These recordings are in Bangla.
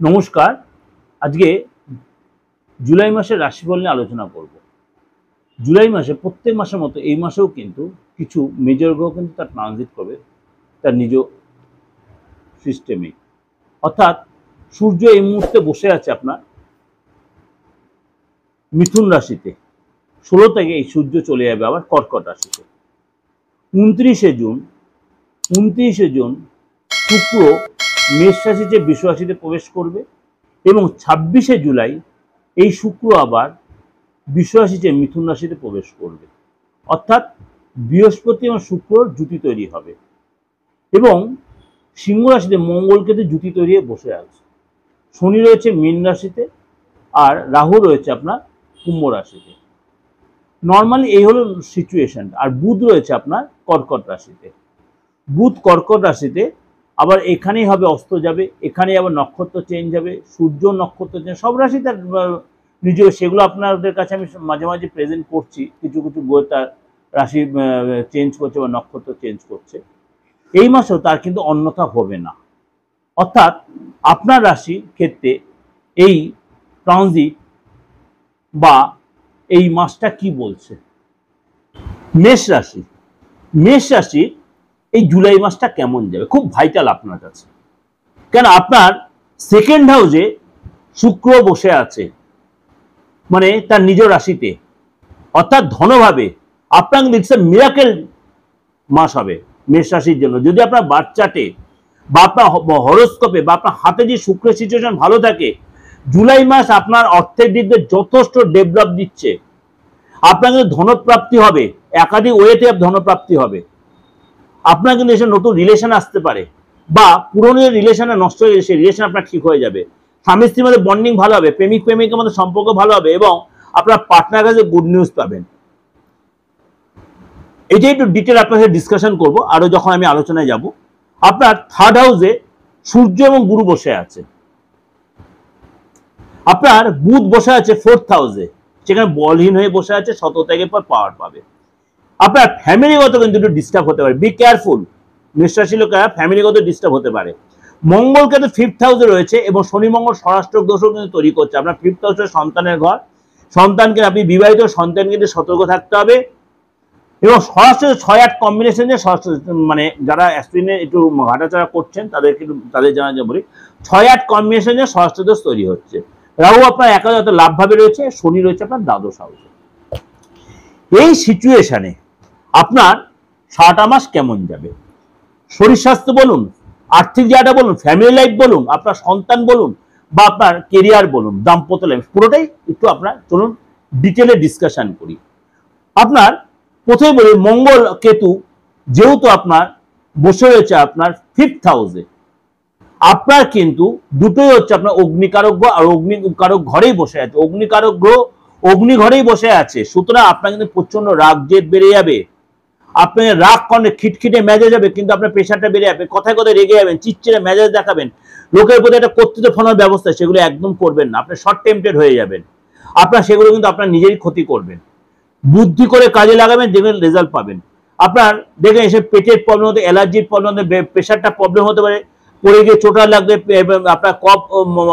নমস্কার। আজকে জুলাই মাসের রাশিফল নিয়ে আলোচনা করব। জুলাই মাসে প্রত্যেক মাসের মতো এই মাসেও কিন্তু কিছু মেজর গ্রহ কিন্তু তার ট্রানজিট করবে তার নিজ সিস্টেমে। অর্থাৎ সূর্য এই মুহূর্তে বসে আছে আপনার মিথুন রাশিতে। 16 থেকে এই সূর্য চলে যাবে আবার কর্কট রাশিতে। 29শে জুন শুক্র মেষ রাশিতে বৃষ রাশিতে প্রবেশ করবে এবং 26শে জুলাই এই শুক্র আবার বৃষ রাশিতে মিথুন রাশিতে প্রবেশ করবে। অর্থাৎ বৃহস্পতি এবং শুক্রর জুতি তৈরি হবে এবং সিংহ রাশিতে মঙ্গলকেতু জুতি তৈরি হয়ে বসে আছে। শনি রয়েছে মীন রাশিতে আর রাহু রয়েছে আপনার কুম্ভ রাশিতে। নর্মালি এই হলো সিচুয়েশন। আর বুধ রয়েছে আপনার কর্কট রাশিতে। বুধ কর্কট রাশিতে আবার এখানেই হবে অস্ত যাবে, এখানেই আবার নক্ষত্র চেঞ্জ হবে, সূর্য নক্ষত্র চেঞ্জ, সব রাশি তার নিজের, সেগুলো আপনাদের কাছে আমি মাঝে মাঝে প্রেজেন্ট করছি। কিছু কিছু বই তার রাশি চেঞ্জ করছে বা নক্ষত্র চেঞ্জ করছে। এই মাসেও তার কিন্তু অন্যথা হবে না। অর্থাৎ আপনার রাশির ক্ষেত্রে এই ট্রানজিট বা এই মাসটা কি বলছে। মেষ রাশির এই জুলাই মাসটা কেমন যাবে খুব ভাইটাল আপনার কাছে। কেন আপনার সেকেন্ড হাউসে শুক্র বসে আছে, মানে তার নিজ রাশিতে, অর্থাৎ ধনভাবে আপনার কিন্তু ইটস এ মিরাকেল মাস হবে মেষ রাশির জন্য। যদি আপনার বার্থ চার্টে বা আপনার হরোস্কোপে বা আপনার হাতে যে শুক্রের সিচুয়েশন ভালো থাকে, জুলাই মাস আপনার অর্থের দিক দিয়ে যথেষ্ট ডেভেলপ দিচ্ছে। আপনার কিন্তু ধনপ্রাপ্তি হবে, একাধিক ওয়েতে ধনপ্রাপ্তি হবে। আপনার কিন্তু এসে নতুন রিলেশন আসতে পারে বা পুরনো রিলেশনে নষ্ট হয়ে গেছে সেই রিলেশন আপনার ঠিক হয়ে যাবে। স্বামী স্ত্রীর মধ্যে বন্ডিং ভালো হবে, প্রেমিক প্রেমিকের মধ্যে সম্পর্ক ভালো হবে এবং আপনার পার্টনার কাছে গুড নিউজ পাবেন। এটা একটু ডিটেল আপনার সাথে ডিসকাশন করবো আরো যখন আমি আলোচনায় যাব। আপনার থার্ড হাউসে সূর্য এবং গুরু বসে আছে। আপনার বুধ বসে আছে ফোর্থ হাউসে, সেখানে বলহীন হয়ে বসে আছে, 17 তারিখের পর পাওয়ার পাবে। আপনার ফ্যামিলিগত কিন্তু একটু ডিস্টার্ব হতে পারে, বি কেয়ারফুল। মেষ রাশি লোকেরা ফ্যামিলিগত ডিস্টার্ব হতে পারে। মঙ্গল কিন্তু ফিফথ হাউসে রয়েছে এবং শনি মঙ্গল ষড়াষ্ট্র দোষও কিন্তু তৈরি করছে। আপনার ফিফথ হাউসে সন্তানের ঘর, সন্তানকে আপনি বিবাহিত সন্তানকে সতর্ক থাকতে হবে এবং ষড়াষ্ট্র 6-8 কম্বিনেশন যে মানে যারা অ্যাস্ট্রিনে একটু ঘাটাচাড়া করছেন তাদেরকে তাদের জানা যায় বলি, 6-8 কম্বিনেশন যে ষড়াষ্ট্র দোষ তৈরি হচ্ছে। রাহু আপনার একাদশ লাভ ভাবে রয়েছে, শনি রয়েছে আপনার দ্বাদশ হাউসে। এই সিচুয়েশনে আপনার 6টা মাস কেমন যাবে, শরীর স্বাস্থ্য বলুন, আর্থিক জায়গাটা বলুন, ফ্যামিলি লাইফ বলুন, আপনার সন্তান বলুন বা আপনার কেরিয়ার বলুন, দাম্পত্য লাইফ, পুরোটাই একটু আপনার চলুন ডিটেলে ডিসকাশন করি। আপনার প্রথমে বলি মঙ্গল কেতু যেহেতু আপনার বসে রয়েছে আপনার ফিফথ হাউসে, আপনার কিন্তু দুটোই হচ্ছে আপনার অগ্নিকারক গ্রহ আর অগ্নিকারক ঘরেই বসে আছে। অগ্নিকারক গ্রহ অগ্নি ঘরেই বসে আছে, সুতরাং আপনার কিন্তু প্রচন্ড রাগ জেদ বেড়ে যাবে। আপনি রাগ করলে খিটখিটে মেজাজ যাবে, কিন্তু আপনার প্রেশারটা বেড়ে যাবে, কথায় কথায় রেগে যাবেন, চিৎচিরে মেজাজ দেখাবেন, লোকের প্রতি একটা কর্তৃত্ব ফোনার ব্যবস্থা, সেগুলো একদম করবেন না। আপনি শর্ট টেম্পটেড হয়ে যাবেন, আপনার সেগুলো কিন্তু আপনার নিজেরই ক্ষতি করবেন। বুদ্ধি করে কাজে লাগাবেন, দেখবেন রেজাল্ট পাবেন। আপনার দেখেন এসে পেটের প্রবলেম হতে, অ্যালার্জির প্রবলেম হতে, প্রেশারটা প্রবলেম হতে পারে, পড়ে গিয়ে চোটা লাগবে, আপনার কফ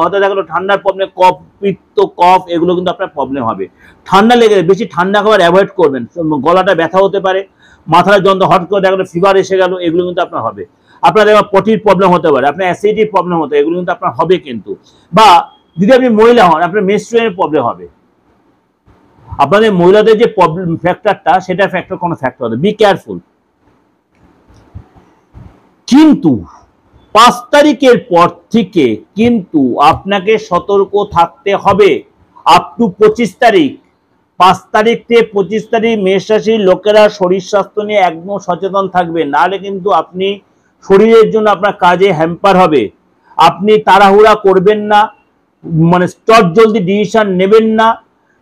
হতে থাকলো, ঠান্ডার প্রবলেম, কফ পিত্ত কফ এগুলো কিন্তু আপনার প্রবলেম হবে। ঠান্ডা লেগে বেশি ঠান্ডা খাবার অ্যাভয়েড করবেন, গলাটা ব্যথা হতে পারে, মাথার যন্ত্র, হট করে দেখলো ফিভার এসে গেল, এগুলো কিন্তু আপনার হবে। আপনার পটির প্রবলেম হতে পারে, আপনার অ্যাসিডিটির প্রবলেম হতে, এগুলো কিন্তু আপনার হবে কিন্তু। বা যদি আপনি মহিলা হন, আপনার মেনস্ট্রুয়েশনের প্রবলেম হবে। আপনাদের মহিলাদের যে প্রবলেম ফ্যাক্টরটা, সেটা ফ্যাক্টর কোনো ফ্যাক্টর হবে, বি কেয়ারফুল। কিন্তু 5 তারিখের পর থেকে কিন্তু আপনাকে সতর্ক থাকতে হবে আপ টু 25 তারিখ। 5 তারিখ থেকে 25 তারিখ মেষ রাশির লোকেরা শরীর স্বাস্থ্য নিয়ে একদম সচেতন থাকবে, নাহলে কিন্তু আপনি শরীরের জন্য আপনার কাজে হ্যাম্পার হবে। আপনি তাড়াহুড়া করবেন না, মানে চট জলদি ডিসিশন নেবেন না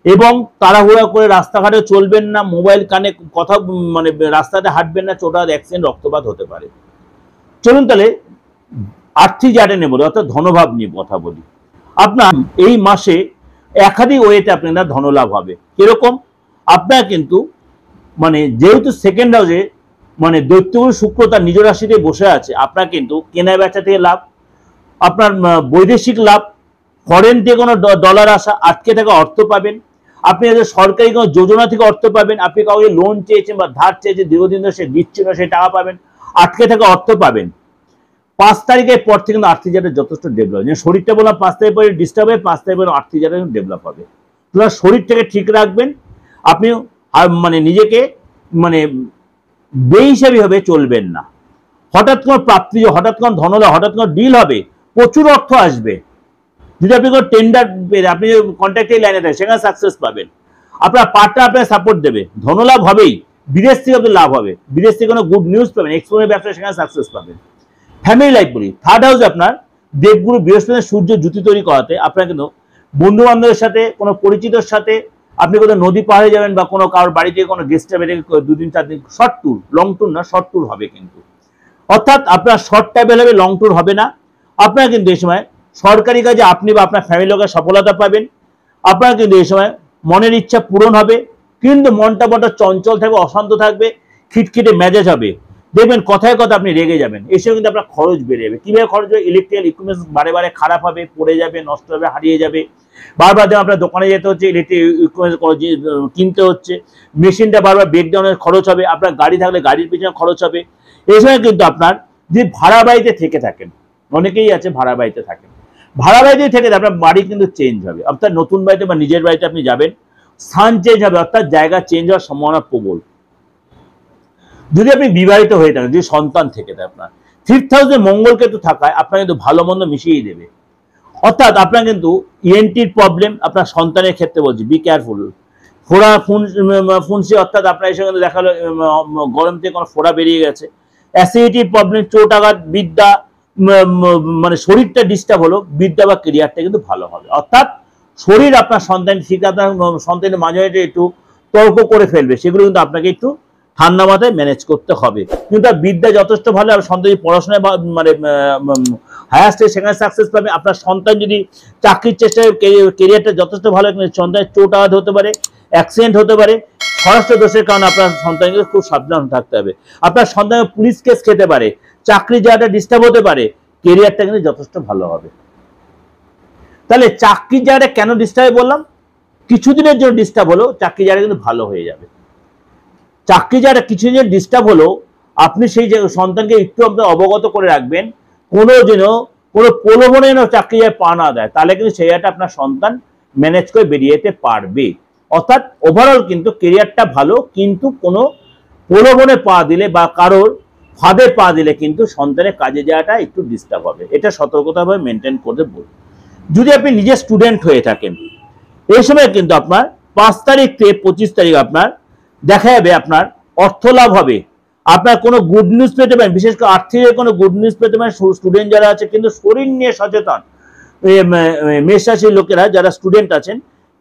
এবং তাড়াহুড়া করে রাস্তাঘাটে চলবেন না, মোবাইল কানে কথা মানে রাস্তাতে হাঁটবেন না, চোট অ্যাক্সিডেন্ট রক্তপাত হতে পারে। চলুন তাহলে আর্থিক জায়গাটা নেব, অর্থাৎ ধনভাব নিয়ে কথা বলি। আপনার এই মাসে একাধিক ওয়েতে আপনার ধনলাভ হবে। কিরকম, আপনার কিন্তু মানে যেহেতু সেকেন্ড হাউসে মানে দৈত্যগুরু শুক্র তার নিজ রাশিতে বসে আছে, আপনার কিন্তু কেনা বেচা থেকে লাভ, আপনার বৈদেশিক লাভ, ফরেন থেকে কোনো ডলার আসা আটকে থাকা অর্থ পাবেন, আপনি সরকারি কোনো যোজনা থেকে অর্থ পাবেন, আপনি কাউকে লোন চেয়েছেন বা ধার চেয়েছেন দীর্ঘদিন ধরে সে দিচ্ছে না, সেই টাকা পাবেন, আটকে থাকা অর্থ পাবেন। 5 তারিখের পর থেকে কিন্তু আর্থিক জায়গাটা যথেষ্ট ডেভেলপ হবে। শরীরটা বললাম 5 তারিখ পরে ডিস্টার্ব হবে, 5 তারিখ পরে আর্থিক জায়গাটা ডেভেলপ হবে। আপনার শরীরটাকে ঠিক রাখবেন, আপনি মানে নিজেকে মানে বেহিসাবি ভাবে চলবেন না। হঠাৎ কোনো প্রাপ্তি, হঠাৎ কোনো ধনলাভ, হঠাৎ কোনো ডিল হবে, প্রচুর অর্থ আসবে। যদি আপনি কোনো টেন্ডার পেয়ে আপনি কন্ট্রাক্টের লাইনে থাকেন সেখানে সাকসেস পাবেন, আপনার পার্টনার আপনার সাপোর্ট দেবে, ধনলাভ হবেই, বিদেশ থেকে আপনার লাভ হবে, বিদেশ থেকে কোনো গুড নিউজ পাবেন, এক্সপোর্টের ব্যবসা সেখানে সাকসেস পাবেন। ফ্যামিলি লাইফ বলি, থার্ড হাউসে আপনার দেবগুরু বৃহস্পতি সূর্য জুতি তৈরি করাতে আপনার কিন্তু বন্ধু বান্ধবের সাথে, কোনো পরিচিতর সাথে আপনি কোথাও নদী পাহাড়ে যাবেন বা কোনো কারোর বাড়িতে কোনো গেস্টে বেড়ে 2 দিন 4 দিন, শর্ট ট্যুর, লং ট্যুর না, শর্ট ট্যুর হবে কিন্তু। অর্থাৎ আপনার শর্ট ট্রাভেল হবে, লং ট্যুর হবে না। আপনার কিন্তু এই সময় সরকারি কাজে আপনি বা আপনার ফ্যামিলি লোকের সফলতা পাবেন। আপনার কিন্তু এই সময় মনের ইচ্ছা পূরণ হবে, কিন্তু মনটা বড় চঞ্চল থাকবে, অশান্ত থাকবে, খিটখিটে মেজাজ হবে, দেখবেন কথায় কথা আপনি রেগে যাবেন। এসেও কিন্তু আপনার খরচ বেড়ে যাবে। কিভাবে খরচ হবে? ইলেকট্রিক্যাল ইকুইপমেন্টস বারে বারে খারাপ হবে, পড়ে যাবে, নষ্ট হবে, হারিয়ে যাবে, বারবার যেমন আপনার দোকানে যেতে হচ্ছে, ইলেকট্রিক ইকুইপমেন্টস কিনতে হচ্ছে, মেশিনটা বারবার ব্রেকডাউনের খরচ হবে, আপনার গাড়ি থাকলে গাড়ির পিছনে খরচ হবে। এই সময় কিন্তু আপনার যদি ভাড়া বাড়িতে থেকে থাকেন, অনেকেই আছে ভাড়া বাড়িতে থাকেন, ভাড়া বাড়িতে থেকে আপনার বাড়ি কিন্তু চেঞ্জ হবে, অর্থাৎ নতুন বাড়িতে বা নিজের বাড়িতে আপনি যাবেন, স্থান চেঞ্জ হবে, অর্থাৎ জায়গা চেঞ্জ হওয়ার সম্ভাবনা প্রবল। যদি আপনি বিবাহিত হয়ে থাকেন, যদি সন্তান থেকে থাকে, আপনার 5th হাউসে মঙ্গল কেতু থাকায় আপনার কিন্তু ভালো মন্দ মিশিয়ে দেবে। অর্থাৎ আপনার কিন্তু ইএনটির প্রবলেম, আপনার সন্তানের ক্ষেত্রে বলছি, বি কেয়ারফুল। ফোড়া ফুনসি, অর্থাৎ আপনার এসে কিন্তু দেখালো গরম থেকে কোনো ফোড়া বেরিয়ে গেছে, অ্যাসিডিটির প্রবলেম, চোট আঘাত, বিদ্যা মানে শরীরটা ডিস্টার্ব হলো, বিদ্যা বা ক্যারিয়ারটা কিন্তু ভালো হবে। অর্থাৎ শরীর আপনার সন্তান ঠিক, আপনার সন্তানের মাঝে মাঝে একটু তর্ক করে ফেলবে, সেগুলো কিন্তু আপনাকে একটু ঠান্ডা মাথায় ম্যানেজ করতে হবে। কিন্তু বিদ্যা যথেষ্ট ভালো, আর সন্তান যদি পড়াশোনায় মানে হায়ার স্টেজ সেখানে সাকসেস পাবে। আপনার সন্তান যদি চাকরির চেষ্টায় কেরিয়ারটা যথেষ্ট ভালো, সন্তানের চোট আঘাত হতে পারে, অ্যাক্সিডেন্ট হতে পারে, স্বরাষ্ট্র দোষের কারণে আপনার সন্তানকে খুব সাবধান থাকতে হবে। আপনার সন্তানের পুলিশ কেস খেতে পারে, চাকরি জায়গাটা ডিস্টার্ব হতে পারে, কেরিয়ারটা কিন্তু যথেষ্ট ভালো হবে। তাহলে চাকরির জায়গাটা কেন ডিস্টার্ব বললাম? কিছুদিনের জন্য ডিস্টার্ব হলো, চাকরি জায়গাটা কিন্তু ভালো হয়ে যাবে। চাকরি যারা কিছুদিন ডিস্টার্ব হলো, আপনি সেই সন্তানকে একটু আপনার অবগত করে রাখবেন, কোনো যেন কোনো প্রলোভনে যেন চাকরি যায় পা না দেয়, তাহলে কিন্তু সেই জায়গাটা আপনার সন্তান ম্যানেজ করে বেরিয়ে যেতে পারবে। অর্থাৎ ওভারঅল কিন্তু কেরিয়ারটা ভালো, কিন্তু কোনো প্রলোভনে পা দিলে বা কারোর ফাঁদে পা দিলে কিন্তু সন্তানের কাজে যাওয়াটা একটু ডিস্টার্ব হবে। এটা সতর্কতাভাবে মেনটেন করতে বলবো। যদি আপনি নিজে স্টুডেন্ট হয়ে থাকেন, এই সময় কিন্তু আপনার 5 তারিখ থেকে 25 তারিখ আপনার দেখা যাবে আপনার অর্থ লাভ হবে, আপনার কোনো গুড নিউজ পেতে পারেন, বিশেষ করে আর্থিক কোনো গুড নিউজ পেতে পারেন। স্টুডেন্ট যারা আছে কিন্তু শরীর নিয়ে সচেতন, মেষ রাশির লোকেরা যারা স্টুডেন্ট আছেন,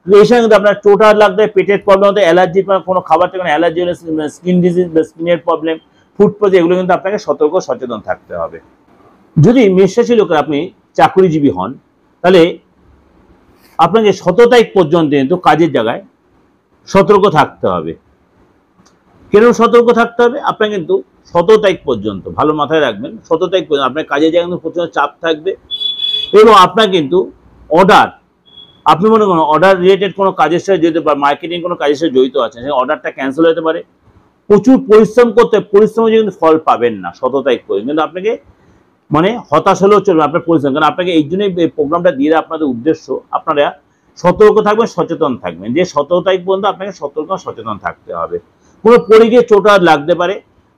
এই সময় কিন্তু আপনার চোট লাগবে, পেটের প্রবলেম হতে, অ্যালার্জি, কোনো খাবার থেকে অ্যালার্জি হলে, স্কিন ডিজিজ বা স্কিনের প্রবলেম, ফুড পয়জন, এগুলো কিন্তু আপনাকে সতর্ক সচেতন থাকতে হবে। যদি মেষ রাশির লোকেরা আপনি চাকরিজীবী হন, তাহলে আপনাকে 17 তারিখ পর্যন্ত কিন্তু কাজের জায়গায় সতর্ক থাকতে হবে। কেন সতর্ক থাকতে হবে? আপনার কিন্তু 17 তারিখ পর্যন্ত ভালো মাথায় রাখবেন, 17 তারিখ পর্যন্ত আপনার কাজের জায়গায় কিন্তু প্রচুর চাপ থাকবে, এবং আপনার কিন্তু অর্ডার, আপনি মনে করেন অর্ডার রিলেটেড কোনো কাজের সাথে জড়িত বা মার্কেটিং কোনো কাজের সাথে জড়িত আছেন, সেই অর্ডারটা ক্যান্সেল হতে পারে। প্রচুর পরিশ্রম করতে, পরিশ্রমে কিন্তু ফল পাবেন না 17 তারিখ পর্যন্ত। কিন্তু আপনাকে মানে হতাশ হলেও চলবে আপনার পরিশ্রম, কারণ আপনাকে এই জন্যই এই প্রোগ্রামটা দিয়ে আপনাদের উদ্দেশ্য, আপনারা সতর্ক থাকবেন, সচেতন থাকবেন, যে 17 তারিখ পর্যন্ত আপনাকে সতর্ক সচেতন থাকতে হবে। কোনো পড়ে গিয়ে চোট আঘাত লাগতে পারে,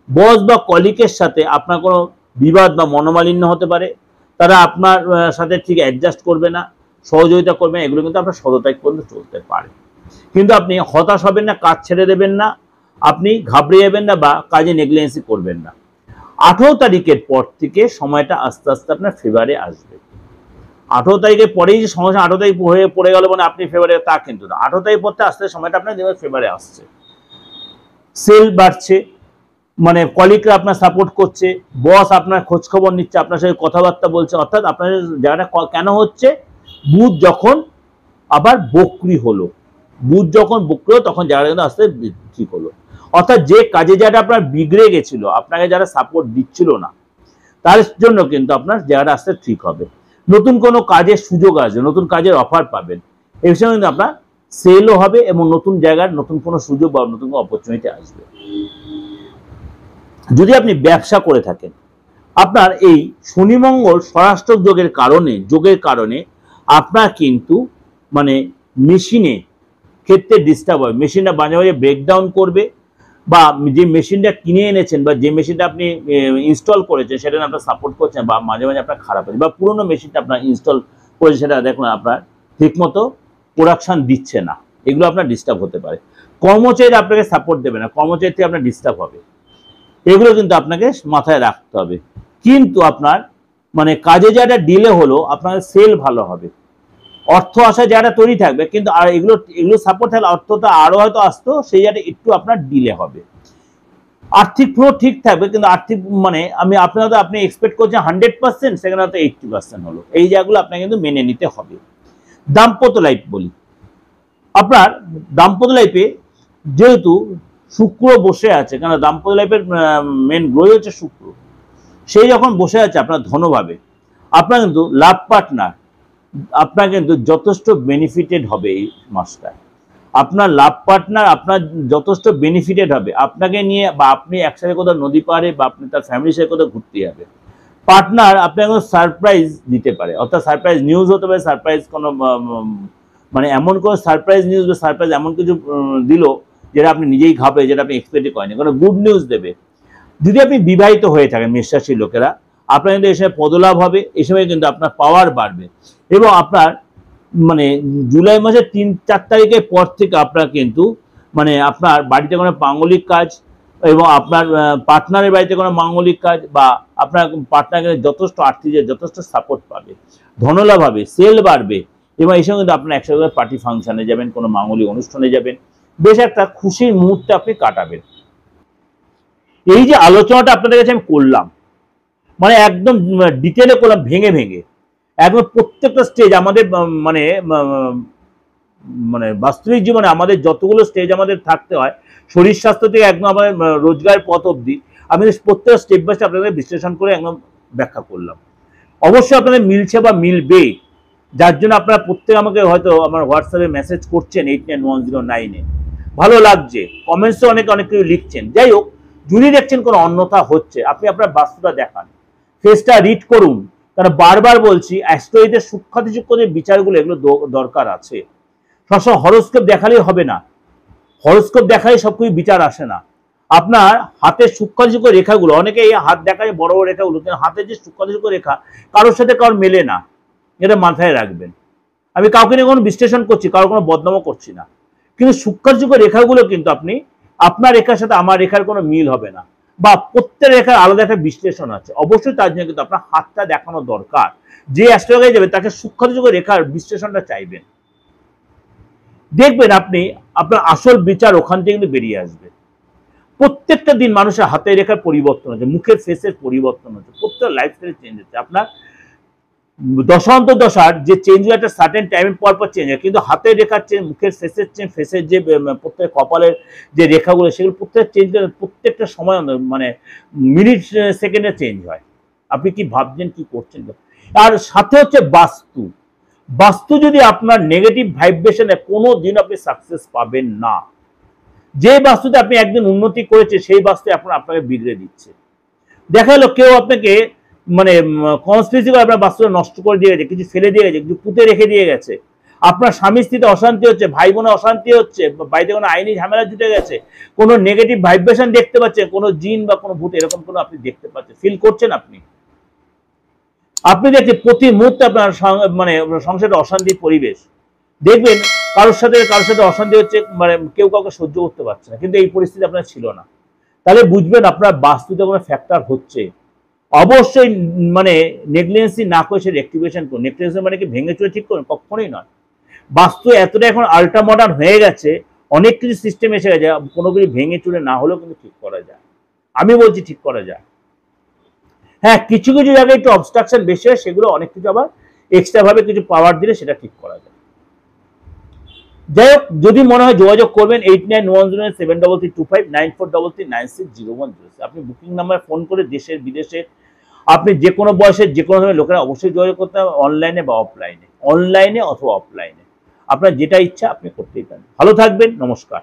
বস বা কলিগের সাথে আপনার কোনো বিবাদ বা মনোমালিন্য হতে পারে, তারা আপনার সাথে ঠিক অ্যাডজাস্ট করবে না, সহযোগিতা করবে না, এগুলো কিন্তু আপনার 17 তারিখ পর্যন্ত চলতে পারে। কিন্তু আপনি হতাশ হবেন না, কাজ ছেড়ে দেবেন না, আপনি ঘাবড়ে যাবেন না বা কাজে নেগলিজেন্সি করবেন না। 18 তারিখের পর থেকে সময়টা আস্তে আস্তে আপনার ফেভারে আসবে। 18 তারিখের পরেই যে সমস্যা 18 তারিখ হয়ে পড়ে গেল মানে আপনি ফেভারে, তা কিন্তু না। 18 তারিখ পর আস্তে সময়টা আপনার ফেভারে আসছে, সেল বাড়ছে, মানে কলিগরা আপনার সাপোর্ট করছে, বস আপনার খোঁজ খবর নিচ্ছে, আপনার সাথে কথাবার্তা বলছে। অর্থাৎ আপনার জায়গাটা কেন হচ্ছে, বুধ যখন আবার বক্রি হলো, বুধ যখন বক্রি হলো তখন জায়গাটা কিন্তু আস্তে ঠিক হলো। অর্থাৎ যে কাজে জায়গাটা আপনার বিগড়ে গেছিল, আপনাকে যারা সাপোর্ট দিচ্ছিল না, তার জন্য কিন্তু আপনার জায়গাটা আস্তে ঠিক হবে। নতুন কোনো কাজের সুযোগ আসবে, নতুন কাজের অফার পাবেন, এই সময় কিন্তু আপনার সেলও হবে এবং নতুন জায়গার নতুন কোনো সুযোগ বা নতুন কোনো অপরচুনিটি আসবে। যদি আপনি ব্যবসা করে থাকেন, আপনার এই শনি মঙ্গল স্বরাষ্ট্র যোগের কারণে আপনার কিন্তু মানে মেশিনে ক্ষেত্রে ডিস্টার্ব হয়, মেশিনটা মাঝে মাঝে ব্রেকডাউন করবে, বা যে মেশিনটা কিনে এনেছেন বা যে মেশিনটা আপনি ইনস্টল করেছেন সেটা আপনার সাপোর্ট করছেন, বা মাঝে মাঝে আপনার খারাপ হচ্ছে, বা পুরোনো মেশিনটা আপনার ইনস্টল করেছে সেটা দেখুন আপনার ঠিকমতো প্রোডাকশন দিচ্ছে না, এগুলো আপনার ডিস্টার্ব হতে পারে। কর্মচারীরা আপনাকে সাপোর্ট দেবে না, কর্মচারী থেকে আপনার ডিস্টার্ব হবে, এগুলো কিন্তু আপনাকে মাথায় রাখতে হবে। কিন্তু আপনার মানে কাজে যারা ডিলে হলো আপনার সেল ভালো হবে, অর্থ আসা যারা তৈরি থাকবে, কিন্তু আর এগুলো সাপোর্ট থাকলে অর্থটা আরো হয়তো আসতো, সেই জায়গাটা একটু আপনার ডিলে হবে। আর্থিক ফ্লো ঠিক থাকবে, কিন্তু আর্থিক মানে আপনি এক্সপেক্ট করছেন 100%, সেখানে হয়তো 80% হলো, এই জায়গাগুলো আপনাকে কিন্তু মেনে নিতে হবে। দাম্পত্য লাইফ বলি, আপনার দাম্পত্য লাইফে যেহেতু শুক্র বসে আছে, কারণ দাম্পত্য লাইফের মেন গ্রহ হচ্ছে শুক্র, সেই যখন বসে আছে আপনার ধনভাবে, আপনার কিন্তু লাভ পার্টনার আপনার কিন্তু যথেষ্ট বেনিফিটেড হবে এই মাসটায়। আপনার লাভ পার্টনার আপনার যথেষ্ট বেনিফিটেড হবে আপনাকে নিয়ে, বা আপনি একসাথে কোথাও নদী পাড়ে বা আপনি তার ফ্যামিলির সাথে কোথাও ঘুরতে যাবে, পার্টনার আপনাকে সারপ্রাইজ দিতে পারে, অর্থাৎ সারপ্রাইজ নিউজ হতে পারে, সারপ্রাইজ কোনো মানে এমন কোনো সারপ্রাইজ নিউজ বা সারপ্রাইজ এমন কিছু দিল যেটা আপনি নিজেই ঘাবে, যেটা আপনি এক্সপেক্টই করেনি, কোনো গুড নিউজ দেবে। যদি আপনি বিবাহিত হয়ে থাকেন মেষ রাশির লোকেরা, আপনার কিন্তু এই সময় পদলাভ হবে, এই সময় কিন্তু আপনার পাওয়ার বাড়বে, এবং আপনার মানে জুলাই মাসের 3-4 তারিখের পর থেকে আপনার কিন্তু মানে আপনার বাড়িতে কোনো মাঙ্গলিক কাজ, এবং আপনার পার্টনারের বাড়িতে কোনো মাঙ্গলিক কাজ, বা আপনার পার্টনারকে যথেষ্ট আর্থিক যথেষ্ট সাপোর্ট পাবে, ধনলাভ হবে, সেল বাড়বে, এবং এই সঙ্গে কিন্তু আপনার একসাথে পার্টি ফাংশনে যাবেন, কোনো মাঙ্গলিক অনুষ্ঠানে যাবেন, বেশ একটা খুশির মুহূর্তে আপনি কাটাবেন। এই যে আলোচনাটা আপনাদের কাছে আমি করলাম, মানে একদম ডিটেলে করলাম, ভেঙে ভেঙে একদম প্রত্যেকটা স্টেজ আমাদের মানে মানে বাস্তবিক জীবনে আমাদের যতগুলো স্টেজ আমাদের থাকতে হয়, শরীর স্বাস্থ্য থেকে একদম আমাদের রোজগার পথ অবধি, আমি প্রত্যেকটা স্টেপ বাই স্টেপ আপনাদের বিশ্লেষণ করে একদম ব্যাখ্যা করলাম। অবশ্যই আপনাদের মিলছে বা মিলবে, যার জন্য আপনারা প্রত্যেক আমাকে হয়তো আমার হোয়াটসঅ্যাপে মেসেজ করছেন 891009-এ, ভালো লাগছে, কমেন্টসে অনেক কিছু লিখছেন। যাই হোক, যদি দেখছেন কোনো অন্যথা হচ্ছে, আপনি আপনার বাস্তুটা দেখান, ফেসটা রিড করুন, কারণ বারবার বলছি অ্যাস্ট্রোলজিতে সূক্ষ্ম যে বিচারগুলো এগুলো দরকার আছে। সবসময় হরোস্কোপ দেখালেই হবে না, হরোস্কোপ দেখালেই সবকিছু বিচার আসে না। আপনার হাতের সূক্ষ্ম রেখাগুলো, অনেকে এই হাত দেখায় বড় বড় রেখাগুলো, কিন্তু হাতের যে সূক্ষ্ম রেখা কারোর সাথে কারোর মেলে না, এটা মাথায় রাখবেন। আমি কাউকে নিয়ে কোনো বিশ্লেষণ করছি, কারোর কোনো বদনামও করছি না, কিন্তু সূক্ষ্ম রেখাগুলো কিন্তু আপনি আপনার রেখার সাথে আমার রেখার কোনো মিল হবে না, বা প্রত্যেক রেখার আলাদা একটা বিশ্লেষণ আছে। অবশ্যই তার জন্য কিন্তু আপনার হাতটা দেখানো দরকার, যে অ্যাস্ট্রোলজি যাবে তাকে সূক্ষ্ম রেখার বিশ্লেষণটা চাইবেন, দেখবেন আপনি আপনার আসল বিচার ওখান থেকে কিন্তু বেরিয়ে আসবে। প্রত্যেকটা দিন মানুষের হাতের রেখার পরিবর্তন হচ্ছে, মুখের ফেসের পরিবর্তন হচ্ছে, প্রত্যেক লাইফস্টাইল চেঞ্জ হচ্ছে। আপনার দশার যে চেঞ্জ হয় একটা সার্টেন টাইম পর চেঞ্জ হয়, কিন্তু হাতের রেখার চেঞ্জ, মুখের ফেসের চেঞ্জ, ফেসের যে প্রত্যেক কপালের যে রেখাগুলো সেগুলো প্রত্যেক চেঞ্জ করে, প্রত্যেকটা সময় মানে মিনিট সেকেন্ডে চেঞ্জ হয়। আপনি কি ভাবছেন, কি করছেন? আর সাথে হচ্ছে বাস্তু, বাস্তু যদি আপনার নেগেটিভ ভাইব্রেশনে কোনো দিন আপনি সাকসেস পাবেন না। যে বাস্তুতে আপনি একদিন উন্নতি করেছে সেই বাস্তু আপনাকে বিগড়ে দিচ্ছে। দেখা গেল কেউ আপনাকে মানে কনস্পিরেসি করে আপনার বাস্তুটা নষ্ট করে দিয়ে গেছে, কিছু ফেলে দিয়ে গেছে, কিছু পুঁতে রেখে দিয়ে গেছে, আপনার স্বামী স্ত্রীতে অশান্তি হচ্ছে, ভাই বোনে অশান্তি হচ্ছে, বাড়িতে কোনো আইনি ঝামেলা জুটে গেছে, কোনো নেগেটিভ ভাইব্রেশন দেখতে পাচ্ছেন, কোনো জিন বা কোনো ভূত এরকম কোনো আপনি দেখতে পাচ্ছেন, ফিল করছেন আপনি দেখছেন প্রতি মুহূর্তে আপনার মানে সংসারে অশান্তির পরিবেশ, দেখবেন কারোর সাথে অশান্তি হচ্ছে, মানে কেউ কাউকে সহ্য করতে পারছে না, কিন্তু এই পরিস্থিতি আপনার ছিল না। তাহলে বুঝবেন আপনার বাস্তুতে কোনো ফ্যাক্টর হচ্ছে। অবশ্যই মানে নেগলিজেন্সি না করে সে রেক্টিফিকেশন করুন। নেগলিজেন্সি মানে কি ভেঙে চুরে ঠিক করুন, কখনোই নয়। বাস্তু এতটা এখন আল্ট্রা মডার্ন হয়ে গেছে, অনেক কিছু সিস্টেম এসে গেছে, কোনো কিছু ভেঙে চুরে না হলেও কিন্তু ঠিক করা যায়। আমি বলছি ঠিক করা যায়। হ্যাঁ, কিছু কিছু জায়গায় একটু অবস্ট্রাকশন বেশি হয়, সেগুলো অনেক কিছু আবার এক্সট্রা ভাবে কিছু পাওয়ার দিলে সেটা ঠিক করা যায়। যাই হোক, যদি মনে হয় যোগাযোগ করবেন 8910733325 9433960106। আপনি বুকিং নাম্বার ফোন করে দেশের বিদেশে আপনি যে কোনো বয়সের যে কোনো ধরনের লোকেরা অবশ্যই যোগাযোগ করতে হবে, অনলাইনে বা অফলাইনে, অনলাইনে অথবা অফলাইনে, আপনার যেটা ইচ্ছা আপনি করতেই পারেন। ভালো থাকবেন, নমস্কার।